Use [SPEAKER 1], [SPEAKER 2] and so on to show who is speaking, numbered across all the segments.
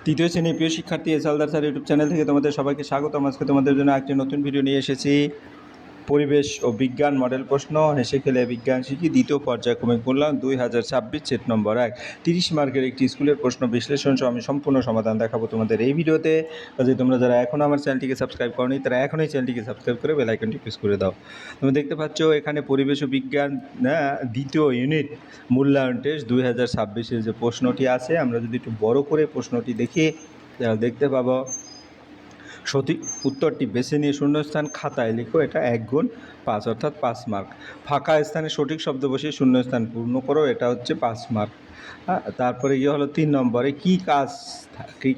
[SPEAKER 1] তৃতীয় শ্রেণীর প্রিয় শিক্ষার্থী হালদার স্যার ইউটিউব চ্যানেল থেকে তোমাদের সবাইকে স্বাগতম। আজকে তোমাদের জন্য একটি নতুন ভিডিও নিয়ে এসেছি। পরিবেশ ও বিজ্ঞান মডেল প্রশ্ন, হেসে খেলে বিজ্ঞান শিখি, দ্বিতীয় পর্যায়ক্রমিক মূল্যায়ন 2026 সেট নম্বর 1, 30 মার্কের একটি স্কুলের প্রশ্ন বিশ্লেষণ সহ আমি সম্পূর্ণ সমাধান দেখাবো তোমাদের এই ভিডিওতে। কাজে তোমরা যারা এখনও আমার চ্যানেলটিকে সাবস্ক্রাইব করোনি তারা এখনই চ্যানেলটিকে সাবস্ক্রাইব করে বেল আইকনটি প্রেস করে দাও। তুমি দেখতে পাচ্ছ এখানে পরিবেশ ও বিজ্ঞান দ্বিতীয় ইউনিট মূল্যায়ন টেস্ট 2026-এর যে প্রশ্নটি আছে, আমরা যদি একটু বড় করে প্রশ্নটি দেখি দেখতে পাবো সঠিক উত্তরটি বেছে নিয়ে শূন্যস্থান খাতায় লিখো। এটা 1 গুণ 5 অর্থাৎ 5 মার্ক। ফাঁকা স্থানে সঠিক শব্দ বসিয়ে শূন্যস্থান পূর্ণ করো, এটা হচ্ছে 5 মার্ক। তারপরে হলো 3 নম্বরে কী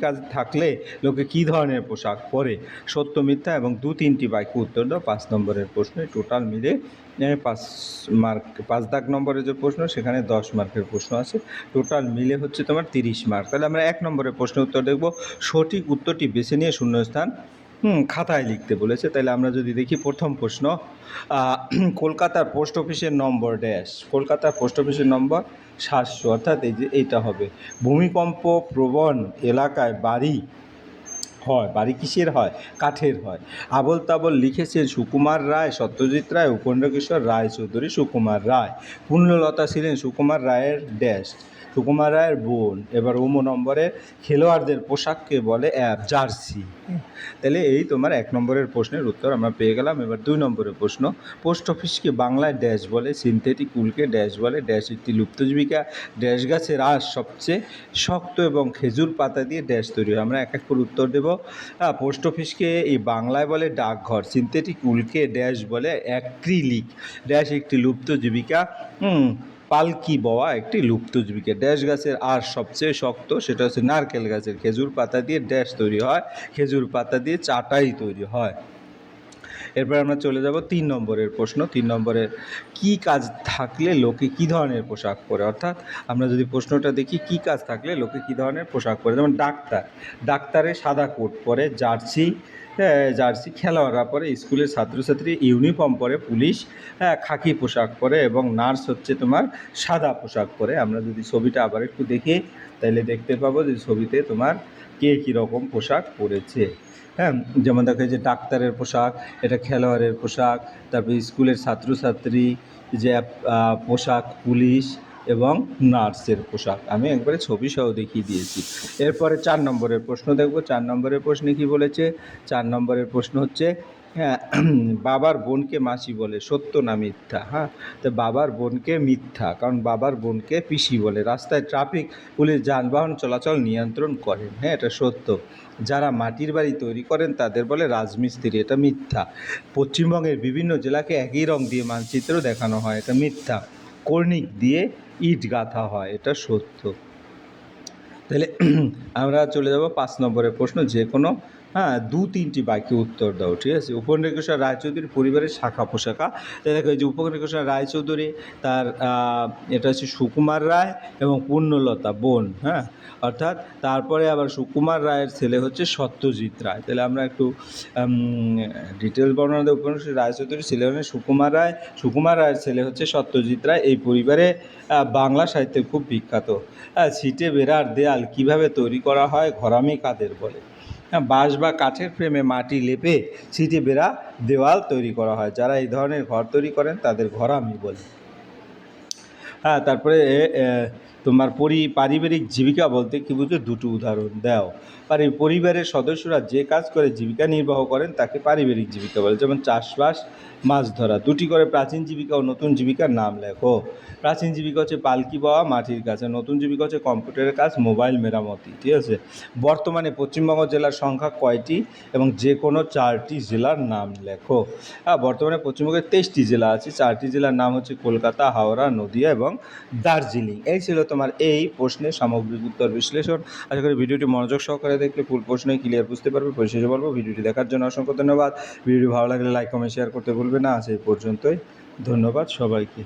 [SPEAKER 1] কাজ থাকলে লোকে কী ধরনের পোশাক পরে, সত্য মিথ্যা এবং 2-3টি বাক্য উত্তর দাও। 5 নম্বরের প্রশ্নে টোটাল মিলে 5 মার্ক। 5 দাগ নম্বরের যে প্রশ্ন সেখানে 10 মার্কের প্রশ্ন আছে, টোটাল মিলে হচ্ছে তোমার 30 মার্ক। তাহলে আমরা 1 নম্বরের প্রশ্নের উত্তর দেখব। সঠিক উত্তরটি বেছে নিয়ে শূন্যস্থান খাতায় লিখতে বলেছে। তাহলে আমরা যদি দেখি প্রথম প্রশ্ন, কলকাতার পোস্ট অফিসের নম্বর ড্যাশ। কলকাতার পোস্ট অফিসের নম্বর 700, অর্থাৎ এইটা হবে। ভূমিকম্প প্রবণ এলাকায় বাড়ি কিসের হয়? কাঠের হয়। আবল তাবল লিখেছেন সুকুমার রায়, সত্যজিৎ রায়, উপেন্দ্রকিশোর রায়চৌধুরী। সুকুমার রায়। পূর্ণলতা ছিলেন সুকুমার রায়ের ড্যাশ, সুকুমার রায়ের বোন। এবার নম্বরে খেলোয়াড়দের পোশাককে বলে জার্সি। তাহলে এই তোমার 1 নম্বরের প্রশ্নের উত্তর আমরা পেয়ে গেলাম। এবার 2 নম্বরের প্রশ্ন, পোস্ট অফিসকে বাংলায় ড্যাশ বলে, সিনথেটিক উলকে ড্যাশ বলে, ড্যাশ একটি লুপ্ত জীবিকা, ড্যাশ গাছের আঁশ সবচেয়ে শক্ত এবং খেজুর পাতা দিয়ে ড্যাশ তৈরি হয়। আমরা এক এক করে উত্তর দেব। পোস্ট অফিসকে এই বাংলায় বলে ডাকঘর, সিনথেটিক উলকে ড্যাশ বলে অ্যাক্রিলিক, ড্যাশ একটি লুপ্ত জীবিকা, পালকি বওয়া একটি লুপ্ত জীবিকা, ড্যাশ গাছের আঁশ সবচেয়ে শক্ত, সেটা হচ্ছে নারকেল গাছের, খেজুর পাতা দিয়ে ড্যাশ তৈরি হয়, খেজুর পাতা দিয়ে চাটাই তৈরি হয়। এরপর আমরা চলে যাব 3 নম্বরের প্রশ্ন। 3 নম্বরের কী কাজ থাকলে লোকে কী ধরনের পোশাক পরে, অর্থাৎ আমরা যদি প্রশ্নটা দেখি কী কাজ থাকলে লোকে কী ধরনের পোশাক পরে, যেমন ডাক্তারে সাদা কোট পরে, জার্সি খেলোয়াড়রা পরে, স্কুলের ছাত্রছাত্রী ইউনিফর্ম পরে, পুলিশ খাকি পোশাক পরে এবং নার্স হচ্ছে তোমার সাদা পোশাক পরে। আমরা যদি ছবিটা আবার একটু দেখি তাহলে দেখতে পাবো যে ছবিতে তোমার কে কীরকম পোশাক পরেছে। যেমন দেখো যে ডাক্তারের পোশাক, এটা খেলোয়াড়ের পোশাক, তারপরে স্কুলের ছাত্রছাত্রী যে পোশাক, পুলিশ এবং নার্সের পোশাক। আমি একবারে ছবি সহ দেখিয়ে দিয়েছি। এরপরে 4 নম্বরের প্রশ্ন দেখব। 4 নম্বরের প্রশ্নে কি বলেছে? 4 নম্বরের প্রশ্ন হচ্ছে বাবার বোনকে মাসি বলে, সত্য না মিথ্যা? তো বাবার বোনকে মিথ্যা, কারণ বাবার বোনকে পিসি বলে। রাস্তায় ট্রাফিক পুলিশ যানবাহন চলাচল নিয়ন্ত্রণ করেন, এটা সত্য। যারা মাটির বাড়ি তৈরি করেন তাদের বলে রাজমিস্ত্রি, এটা মিথ্যা। পশ্চিমবঙ্গের বিভিন্ন জেলাকে একই রং দিয়ে মানচিত্র দেখানো হয়, এটা মিথ্যা। কর্নিক দিয়ে ইট গাঁথা হয়, এটা সত্য। তাহলে আমরা চলে যাব 5 নম্বরের প্রশ্ন, যে কোনো 2-3টি বাক্যে উত্তর দাও, ঠিক আছে? উপেন্দ্রকিশোর রায়চৌধুরীর পরিবারের শাখা পোশাকা। দেখো এই যে উপেন্দ্রকিশোর রায়চৌধুরী, তার এটা হচ্ছে সুকুমার রায় এবং পূর্ণলতা বোন, অর্থাৎ তারপরে আবার সুকুমার রায়ের ছেলে হচ্ছে সত্যজিৎ রায়। তাহলে আমরা একটু ডিটেলস বর্ণনা দেব। উপেন্দ্রকিশোর রায়চৌধুরীর ছেলে হলেন সুকুমার রায়, সুকুমার রায়ের ছেলে হচ্ছে সত্যজিৎ রায়। এই পরিবারে বাংলা সাহিত্যে খুব বিখ্যাত। ছিটে বেড়ার দেয়াল কিভাবে তৈরি করা হয়, ঘরামি কাদের বলে? বাঁশ বা কাঠের ফ্রেমে মাটি লেপে ছিটে বেড়া দেওয়াল তৈরি করা হয়, যারা এই ধরনের ঘর তৈরি করেন তাদের ঘরামি বলে। তারপরে তোমার পারিবারিক জীবিকা বলতে কী বুঝো? 2টি উদাহরণ দাও। পরিবারের সদস্যরা যে কাজ করে জীবিকা নির্বাহ করেন তাকে পারিবারিক জীবিকা বলে, যেমন চাষবাস, মাছ ধরা। 2টি করে প্রাচীন জীবিকা ও নতুন জীবিকার নাম লেখো। প্রাচীন জীবিকা হচ্ছে পালকি বওয়া, মাটির কাজ। নতুন জীবিকা হচ্ছে কম্পিউটারের কাজ, মোবাইল মেরামতি, ঠিক আছে? বর্তমানে পশ্চিমবঙ্গ জেলার সংখ্যা কয়টি এবং যে কোনো 4টি জেলার নাম লেখো। বর্তমানে পশ্চিমবঙ্গের 23টি জেলা আছে, 4টি জেলার নাম হচ্ছে কলকাতা, হাওড়া, নদিয়া এবং দার্জিলিং। এই ছিল তোমার এই প্রশ্নের সামগ্রিক উত্তর বিশ্লেষণ। আশা করি ভিডিওটি মনোযোগ সহকারে দেখলে ফুল প্রশ্নই ক্লিয়ার বুঝতে পারবে। পরিশেষে বলবো, ভিডিওটি দেখার জন্য অসংখ্য ধন্যবাদ। ভিডিওটি ভালো লাগলে লাইক, কমেন্ট, শেয়ার করতে ভুলবে না। আজ এই পর্যন্তই, ধন্যবাদ সবাইকে।